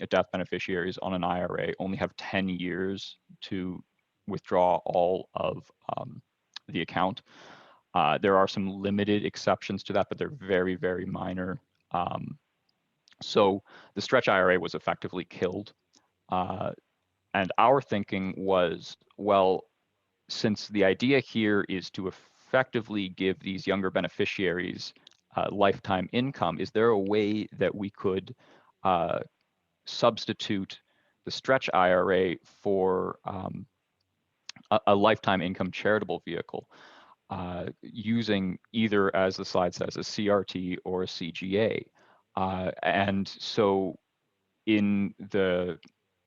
death beneficiaries on an IRA only have 10 years to withdraw all of the account. There are some limited exceptions to that, but they're very, very minor. So the stretch IRA was effectively killed. And our thinking was, well, since the idea here is to effectively give these younger beneficiaries lifetime income, is there a way that we could substitute the stretch IRA for a lifetime income charitable vehicle using either, as the slide says, a CRT or a CGA? And so in the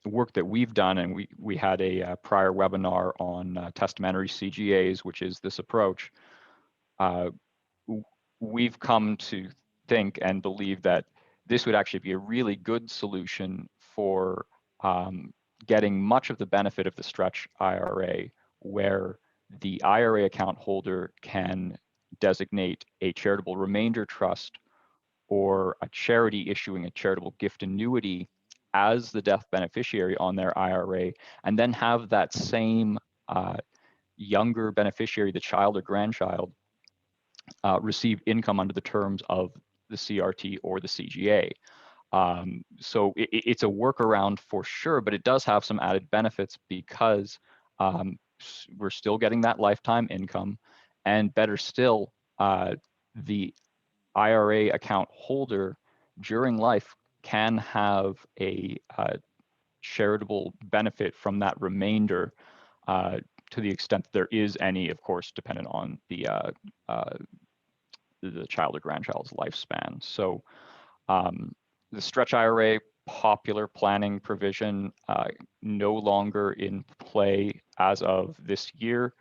work that we've done, and we had a prior webinar on testamentary CGAs, which is this approach, we've come to think and believe that this would actually be a really good solution for getting much of the benefit of the stretch IRA, where the IRA account holder can designate a charitable remainder trust or a charity issuing a charitable gift annuity as the death beneficiary on their IRA, and then have that same younger beneficiary, the child or grandchild, receive income under the terms of the CRT or the CGA. So it's a workaround for sure, but it does have some added benefits because we're still getting that lifetime income, and better still, the IRA account holder during life can have a charitable benefit from that remainder to the extent that there is any, of course, dependent on the child or grandchild's lifespan. So the stretch IRA popular planning provision no longer in play as of this year,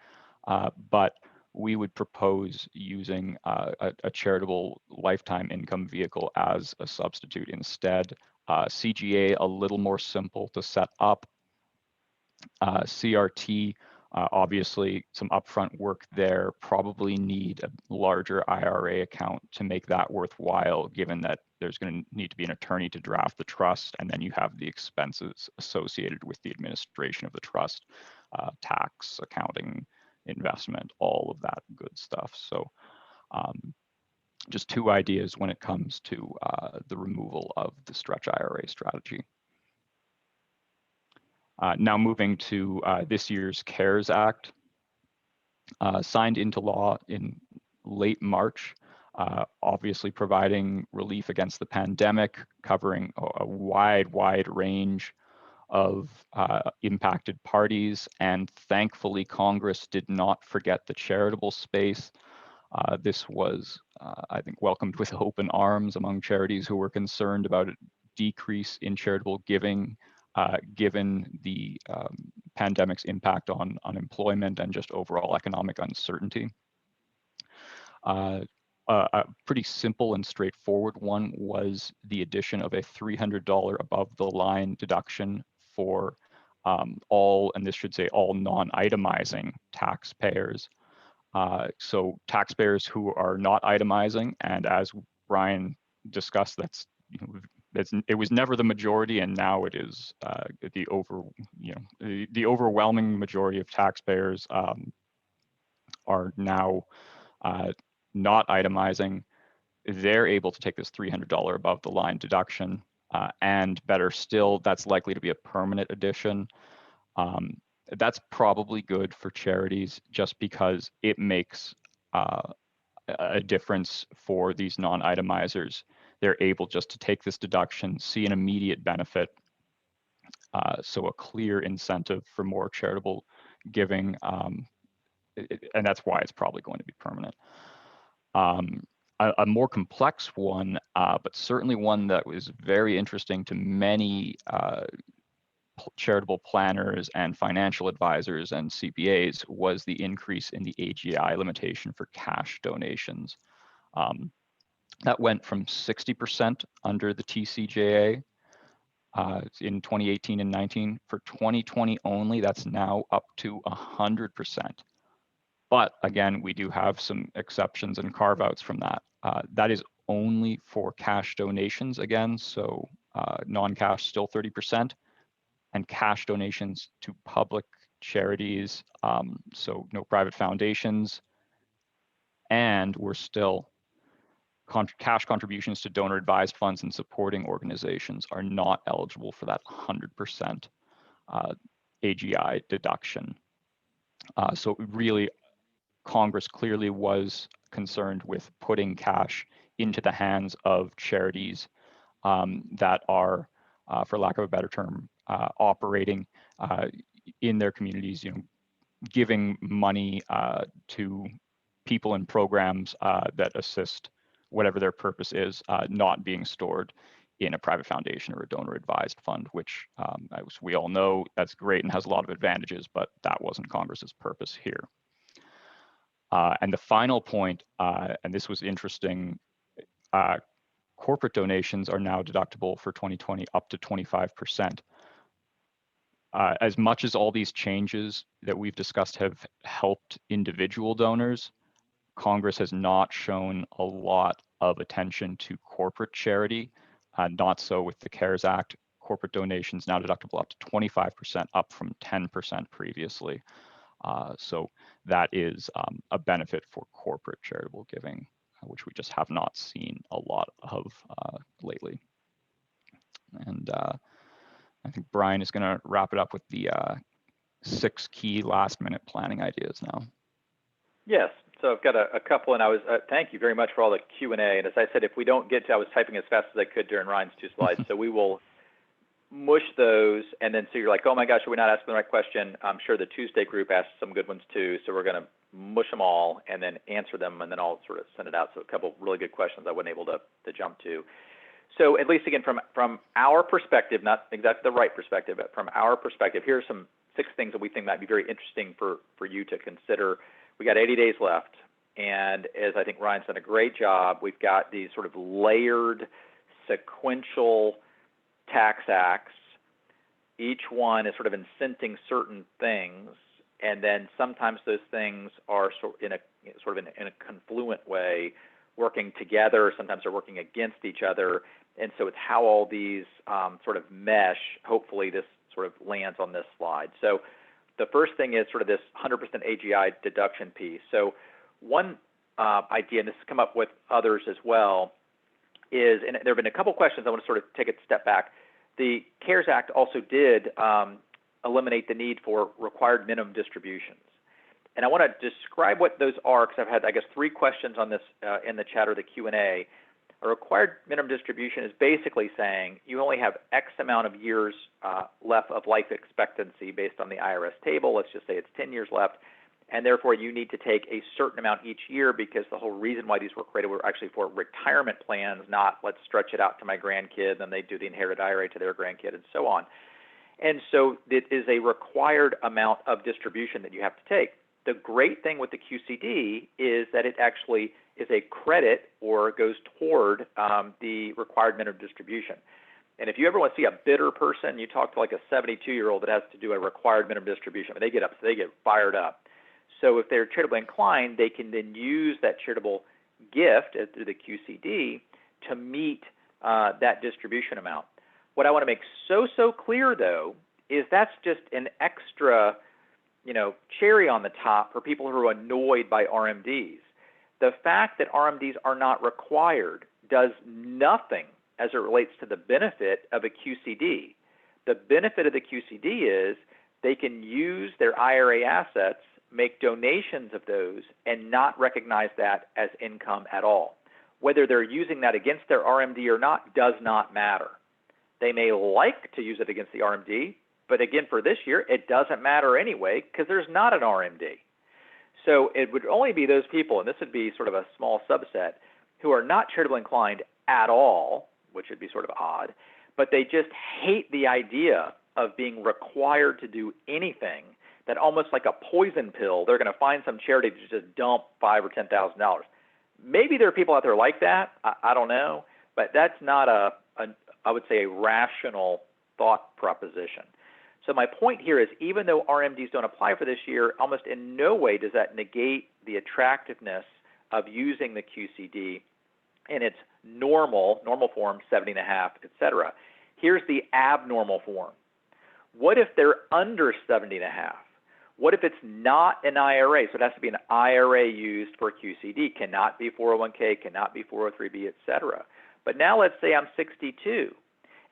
but we would propose using a charitable lifetime income vehicle as a substitute instead. CGA, a little more simple to set up. CRT, obviously some upfront work there, probably need a larger IRA account to make that worthwhile, given that there's going to need to be an attorney to draft the trust, and then you have the expenses associated with the administration of the trust, tax, accounting, investment, all of that good stuff. So just two ideas when it comes to the removal of the stretch IRA strategy. Now moving to this year's CARES Act, signed into law in late March, obviously providing relief against the pandemic, covering a wide range of impacted parties, and thankfully Congress did not forget the charitable space. This was, I think, welcomed with open arms among charities who were concerned about a decrease in charitable giving, given the pandemic's impact on unemployment and just overall economic uncertainty. A pretty simple and straightforward one was the addition of a $300 above the line deduction for all, and this should say all non-itemizing taxpayers. So taxpayers who are not itemizing, and as Brian discussed, that's, it was never the majority, and now it is the overwhelming majority of taxpayers are now not itemizing. They're able to take this $300 above the line deduction, and better still, that's likely to be a permanent addition. That's probably good for charities just because it makes a difference for these non-itemizers. They're able just to take this deduction, see an immediate benefit, so a clear incentive for more charitable giving, and that's why it's probably going to be permanent. A more complex one, but certainly one that was very interesting to many charitable planners and financial advisors and CPAs, was the increase in the AGI limitation for cash donations. That went from 60% under the TCJA in 2018 and 19. For 2020 only, that's now up to 100%. But again, we do have some exceptions and carve-outs from that. That is only for cash donations again, so non-cash still 30%, and cash donations to public charities, so no private foundations, and we're still cash contributions to donor-advised funds and supporting organizations are not eligible for that 100% AGI deduction. So really, Congress clearly was concerned with putting cash into the hands of charities that are, for lack of a better term, operating in their communities, giving money to people and programs that assist whatever their purpose is, not being stored in a private foundation or a donor advised fund, which as we all know, that's great and has a lot of advantages, but that wasn't Congress's purpose here. And the final point, and this was interesting, corporate donations are now deductible for 2020 up to 25%. As much as all these changes that we've discussed have helped individual donors, Congress has not shown a lot of attention to corporate charity, not so with the CARES Act. Corporate donations now deductible up to 25%, up from 10% previously. So that is a benefit for corporate charitable giving, which we just have not seen a lot of lately. And I think Brian is going to wrap it up with the 6 key last-minute planning ideas now.
Yes. So I've got a couple, and I was thank you very much for all the Q&A. And as I said, if we don't get to, I was typing as fast as I could during Ryan's 2 slides, so we will mush those, and then so you're like, oh my gosh, are we not asking the right question? I'm sure the Tuesday group asked some good ones too, so we're going to mush them all and then answer them, and then I'll sort of send it out. So a couple really good questions I wasn't able to jump to. So at least again, from our perspective, not exactly the right perspective, but from our perspective, here are some 6 things that we think might be very interesting for you to consider. We got 80 days left, and as I think Ryan's done a great job, we've got these sort of layered, sequential tax acts. Each one is sort of incenting certain things, and then sometimes those things are in a confluent way, working together. Sometimes they're working against each other, and so it's how all these sort of mesh. Hopefully, this sort of lands on this slide. So the first thing is sort of this 100% AGI deduction piece. So one idea, and this has come up with others as well, is, and there have been a couple questions, I want to sort of take a step back. The CARES Act also did eliminate the need for required minimum distributions. And I want to describe what those are, because I've had, I guess, 3 questions on this in the chat or the Q&A. A required minimum distribution is basically saying you only have X amount of years left of life expectancy based on the IRS table. Let's just say it's 10 years left, and therefore you need to take a certain amount each year, because the whole reason why these were created were actually for retirement plans, not let's stretch it out to my grandkid, then they do the inherited IRA to their grandkid, and so on. And so it is a required amount of distribution that you have to take. The great thing with the QCD is that it actually is a credit or goes toward the required minimum distribution. And if you ever want to see a bitter person, you talk to like a 72-year-old that has to do a required minimum distribution. I mean, they get fired up. So if they're charitably inclined, they can then use that charitable gift through the QCD to meet that distribution amount. What I want to make so clear, though, is that's just an extra, cherry on the top for people who are annoyed by RMDs. The fact that RMDs are not required does nothing as it relates to the benefit of a QCD. The benefit of the QCD is they can use their IRA assets, make donations of those, and not recognize that as income at all. Whether they're using that against their RMD or not does not matter. They may like to use it against the RMD, but again, for this year, it doesn't matter anyway because there's not an RMD. So it would only be those people, and this would be sort of a small subset, who are not charitably inclined at all, which would be sort of odd, but they just hate the idea of being required to do anything, that almost like a poison pill, they're going to find some charity to just dump $5,000 or $10,000. Maybe there are people out there like that. I don't know, but that's not I would say, a rational thought proposition. So my point here is, even though RMDs don't apply for this year, almost in no way does that negate the attractiveness of using the QCD in its normal form, 70.5, et cetera. Here's the abnormal form. What if they're under 70.5? What if it's not an IRA? So it has to be an IRA used for QCD, cannot be 401k, cannot be 403b, et cetera. But now let's say I'm 62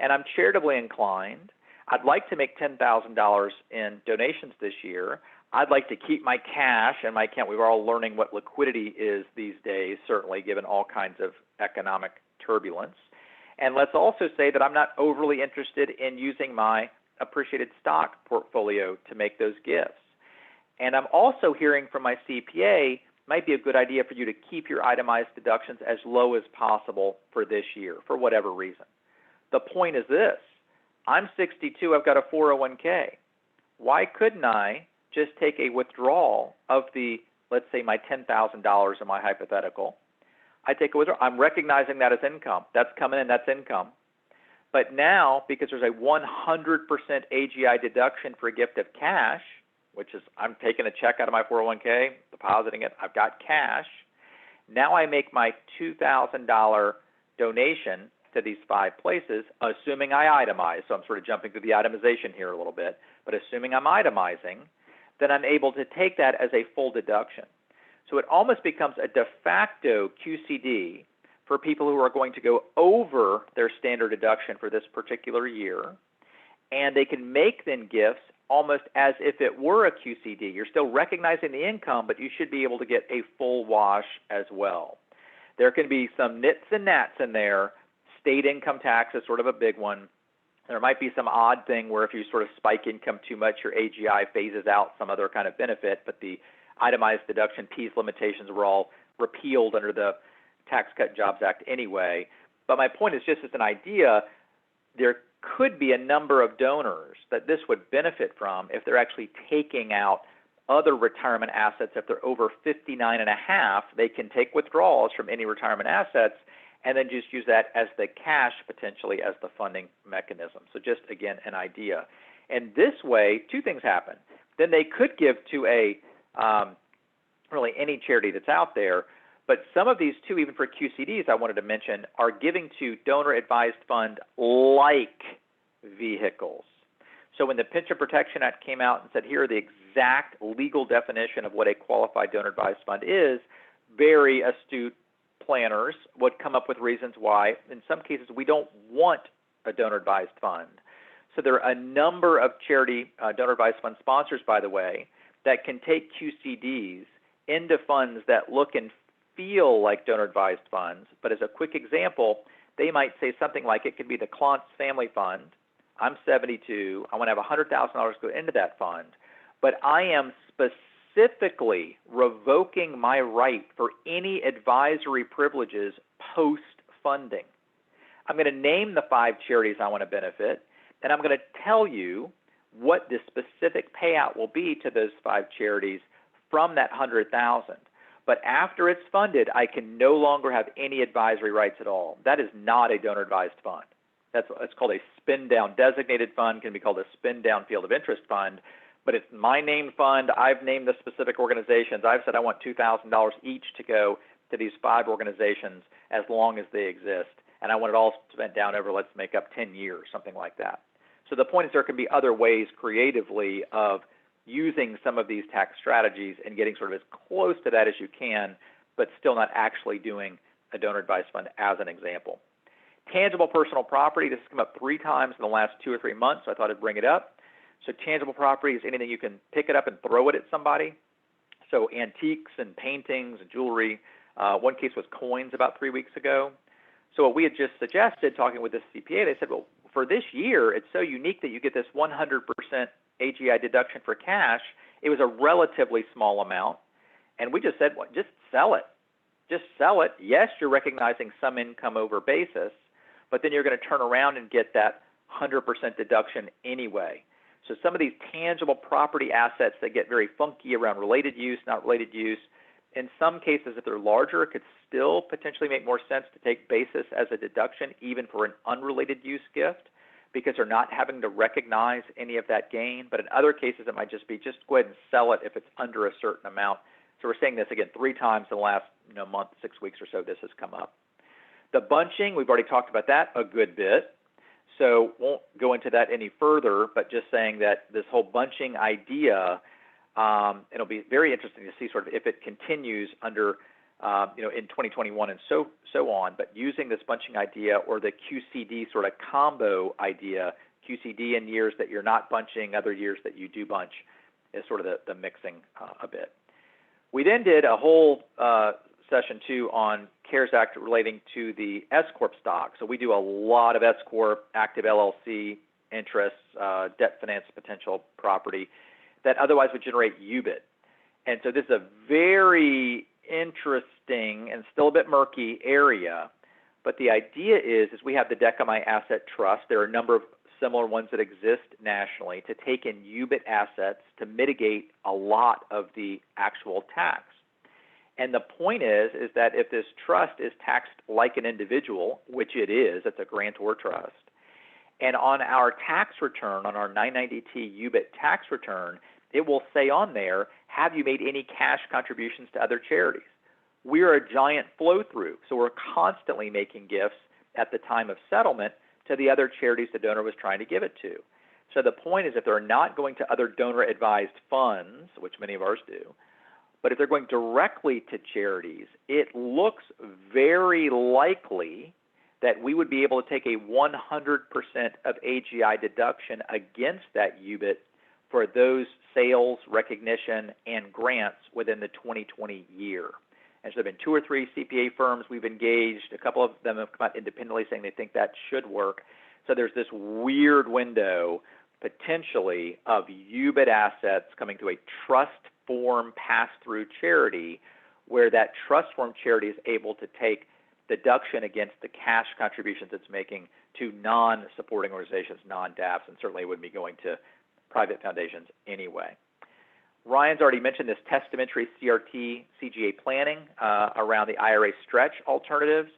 and I'm charitably inclined. I'd like to make $10,000 in donations this year. I'd like to keep my cash and my account. We're all learning what liquidity is these days, certainly given all kinds of economic turbulence. And let's also say that I'm not overly interested in using my appreciated stock portfolio to make those gifts. And I'm also hearing from my CPA, might be a good idea for you to keep your itemized deductions as low as possible for this year, for whatever reason. The point is this: I'm 62, I've got a 401k. Why couldn't I just take a withdrawal of the, let's say, my $10,000 in my hypothetical? I take a withdrawal. I'm recognizing that as income. That's coming in, that's income. But now, because there's a 100% AGI deduction for a gift of cash, which is I'm taking a check out of my 401k, depositing it, I've got cash. Now I make my $2,000 donation to these 5 places, assuming I itemize. So I'm sort of jumping through the itemization here a little bit, but assuming I'm itemizing, then I'm able to take that as a full deduction. So it almost becomes a de facto QCD for people who are going to go over their standard deduction for this particular year, and they can make then gifts almost as if it were a QCD. You're still recognizing the income, but you should be able to get a full wash as well. There can be some nits and gnats in there. State income tax is sort of a big one. There might be some odd thing where if you sort of spike income too much, your AGI phases out some other kind of benefit, but the itemized deduction piece limitations were all repealed under the Tax Cut and Jobs Act anyway. But my point is just as an idea, there could be a number of donors that this would benefit from if they're actually taking out other retirement assets. If they're over 59.5, they can take withdrawals from any retirement assets and then just use that as the cash potentially as the funding mechanism. So just, again, an idea. And this way, 2 things happen. Then they could give to a really any charity that's out there, but some of these too, even for QCDs I wanted to mention, are giving to donor-advised fund like vehicles. So when the Pension Protection Act came out and said, here are the exact legal definition of what a qualified donor-advised fund is, very astute planners would come up with reasons why, in some cases, we don't want a donor-advised fund. So there are a number of charity donor-advised fund sponsors, by the way, that can take QCDs into funds that look and feel like donor-advised funds. But as a quick example, they might say something like it could be the Klontz Family Fund. I'm 72. I want to have $100,000 go into that fund, but I am specifically revoking my right for any advisory privileges post-funding. I'm going to name the 5 charities I want to benefit, and I'm going to tell you what the specific payout will be to those 5 charities from that 100,000. But after it's funded, I can no longer have any advisory rights at all. That is not a donor-advised fund. It's called a spin-down designated fund, can be called a spin-down field of interest fund, but it's my named fund. I've named the specific organizations. I've said I want $2,000 each to go to these 5 organizations as long as they exist, and I want it all spent down over, let's make up 10 years, something like that. So the point is there can be other ways creatively of using some of these tax strategies and getting sort of as close to that as you can, but still not actually doing a donor-advised fund as an example. Tangible personal property, this has come up 3 times in the last 2 or 3 months, so I thought I'd bring it up. So tangible property is anything you can pick it up and throw it at somebody. So antiques and paintings and jewelry. One case was coins about 3 weeks ago. So what we had just suggested, talking with the CPA, they said, well, for this year, it's so unique that you get this 100% AGI deduction for cash. It was a relatively small amount. And we just said, well, just sell it. Just sell it. Yes, you're recognizing some income over basis, but then you're going to turn around and get that 100% deduction anyway. So some of these tangible property assets that get very funky around related use, not related use, in some cases, if they're larger, it could still potentially make more sense to take basis as a deduction, even for an unrelated use gift, because they're not having to recognize any of that gain. But in other cases, it might just be just go ahead and sell it if it's under a certain amount. So we're saying this, again, 3 times in the last month, 6 weeks or so, this has come up. The bunching, we've already talked about that a good bit. So won't go into that any further, but just saying that this whole bunching idea, it'll be very interesting to see sort of if it continues under, in 2021 and so on. But using this bunching idea or the QCD sort of combo idea, QCD in years that you're not bunching, other years that you do bunch, is sort of the mixing a bit. We then did a whole session 2 on CARES Act relating to the S-Corp stock. So we do a lot of S-Corp, active LLC interests, debt finance potential property that otherwise would generate UBIT. And so this is a very interesting and still a bit murky area. But the idea is we have the Decami Asset Trust. There are a number of similar ones that exist nationally to take in UBIT assets to mitigate a lot of the actual tax. And the point is that if this trust is taxed like an individual, which it is, it's a grantor trust, and on our tax return, on our 990T UBIT tax return, it will say on there, have you made any cash contributions to other charities? We are a giant flow-through, so we're constantly making gifts at the time of settlement to the other charities the donor was trying to give it to. So the point is if they're not going to other donor-advised funds, which many of ours do, but if they're going directly to charities, it looks very likely that we would be able to take a 100% of AGI deduction against that UBIT for those sales, recognition, and grants within the 2020 year. And so there have been 2 or 3 CPA firms we've engaged. A couple of them have come out independently saying they think that should work. So there's this weird window potentially of UBIT assets coming to a trust form pass-through charity where that trust form charity is able to take deduction against the cash contributions it's making to non-supporting organizations, non-DAFs, and certainly it would be going to private foundations anyway. Ryan's already mentioned this testamentary CRT CJA planning around the IRA stretch alternatives.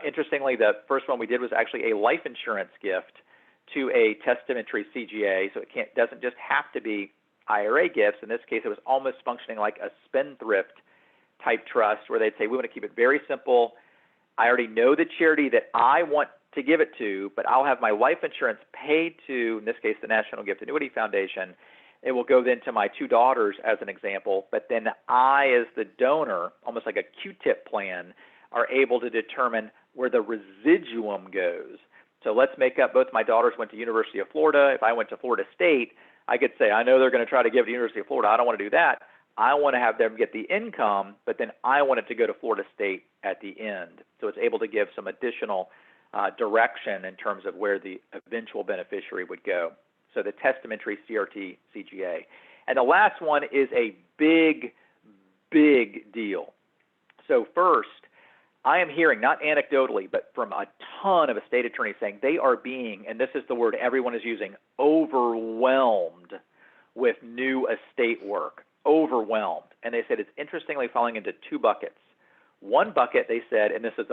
Interestingly, the first one we did was actually a life insurance gift to a testamentary CJA, so it doesn't just have to be IRA gifts. In this case, it was almost functioning like a spendthrift type trust where they'd say, we want to keep it very simple. I already know the charity that I want to give it to, but I'll have my life insurance paid to, in this case, the National Gift Annuity Foundation. It will go then to my 2 daughters as an example, but then I, as the donor, almost like a Q-tip plan, are able to determine where the residuum goes. So let's make up both my daughters went to University of Florida. If I went to Florida State, I could say, I know they're going to try to give it to University of Florida. I don't want to do that. I want to have them get the income, but then I want it to go to Florida State at the end. So it's able to give some additional direction in terms of where the eventual beneficiary would go. So the testamentary CRT CJA. And the last one is a big, big deal. So first, I am hearing, not anecdotally, but from a ton of estate attorneys saying they are being, and this is the word everyone is using, overwhelmed with new estate work. overwhelmed. And they said it's interestingly falling into two buckets. One bucket, they said, and this is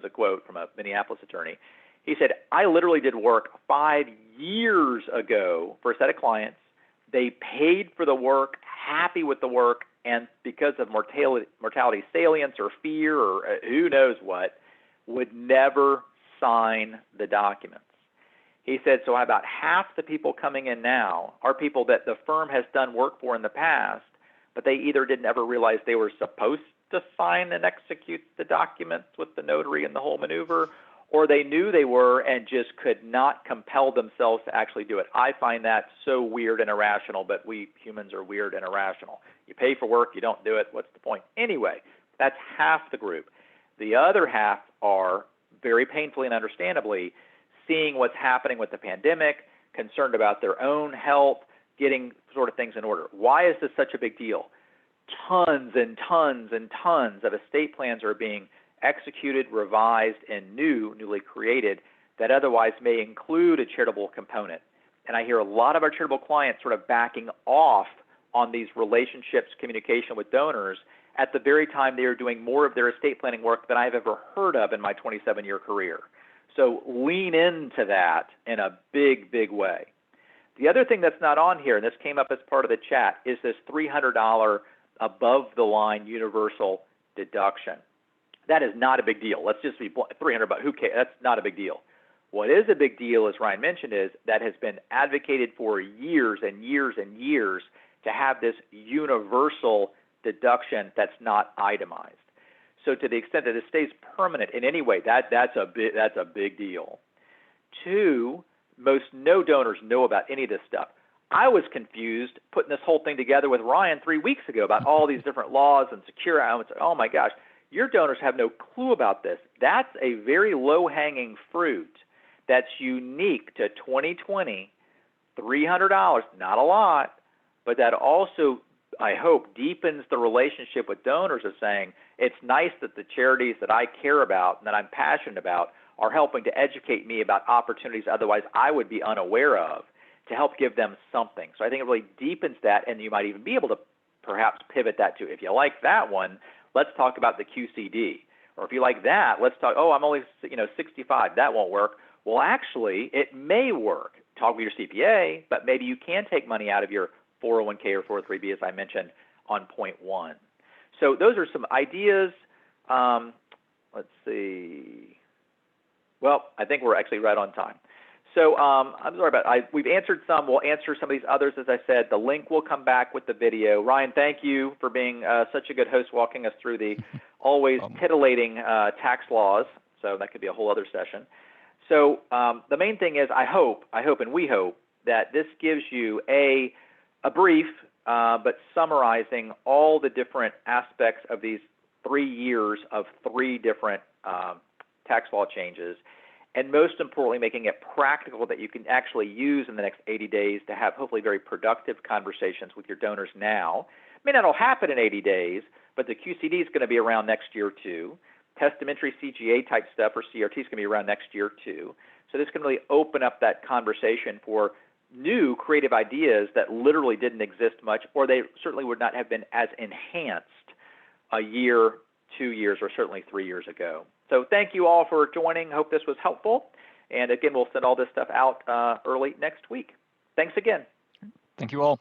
a quote from a Minneapolis attorney, he said, I literally did work 5 years ago for a set of clients. They paid for the work, happy with the work, and because of mortality salience or fear or who knows what, would never sign the documents. He said, so about half the people coming in now are people that the firm has done work for in the past, but they either didn't ever realize they were supposed to sign and execute the documents with the notary and the whole maneuver, or they knew they were and just could not compel themselves to actually do it. I find that so weird and irrational, but we humans are weird and irrational. You pay for work, you don't do it, what's the point? Anyway, that's half the group. The other half are, very painfully and understandably, seeing what's happening with the pandemic, concerned about their own health, getting sort of things in order. Why is this such a big deal? Tons and tons and tons of estate plans are being executed, revised, and newly created that otherwise may include a charitable component. And I hear a lot of our charitable clients sort of backing off on these relationships, communication with donors at the very time they are doing more of their estate planning work than I've ever heard of in my 27-year career. So lean into that in a big, big way. The other thing that's not on here, and this came up as part of the chat, is this $300 above-the-line universal deduction. That is not a big deal. Let's just be blunt. $300, who cares? That's not a big deal. What is a big deal, as Ryan mentioned, is that has been advocated for years and years and years to have this universal deduction that's not itemized. So to the extent that it stays permanent in any way, that's a big deal. Two, most no donors know about any of this stuff. I was confused putting this whole thing together with Ryan 3 weeks ago about all these different laws and secure. I was, oh my gosh, your donors have no clue about this. That's a very low-hanging fruit that's unique to 2020, $300, not a lot, but that also, I hope, deepens the relationship with donors of saying, it's nice that the charities that I care about and that I'm passionate about are helping to educate me about opportunities otherwise I would be unaware of to help give them something. So I think it really deepens that, and you might even be able to perhaps pivot that to, if you like that one, let's talk about the QCD. Or if you like that, let's talk, oh, I'm only 65, that won't work. Well, actually, it may work. Talk with your CPA, but maybe you can take money out of your 401k or 403b, as I mentioned, on point one. So those are some ideas. Let's see. Well, I think we're actually right on time. So I'm sorry about we've answered some. We'll answer some of these others, as I said. The link will come back with the video. Ryan, thank you for being such a good host, walking us through the always titillating tax laws. So that could be a whole other session. So the main thing is I hope, and we hope that this gives you a brief but summarizing all the different aspects of these 3 years of 3 different tax law changes, and most importantly, making it practical that you can actually use in the next 80 days to have hopefully very productive conversations with your donors now. It may not all happen in 80 days, but the QCD is going to be around next year too. Testamentary CGA type stuff or CRT is going to be around next year too. So this can really open up that conversation for new creative ideas that literally didn't exist much, or they certainly would not have been as enhanced a year, 2 years, or certainly 3 years ago. So thank you all for joining. Hope this was helpful. And again, we'll send all this stuff out early next week. Thanks again.
Thank you all.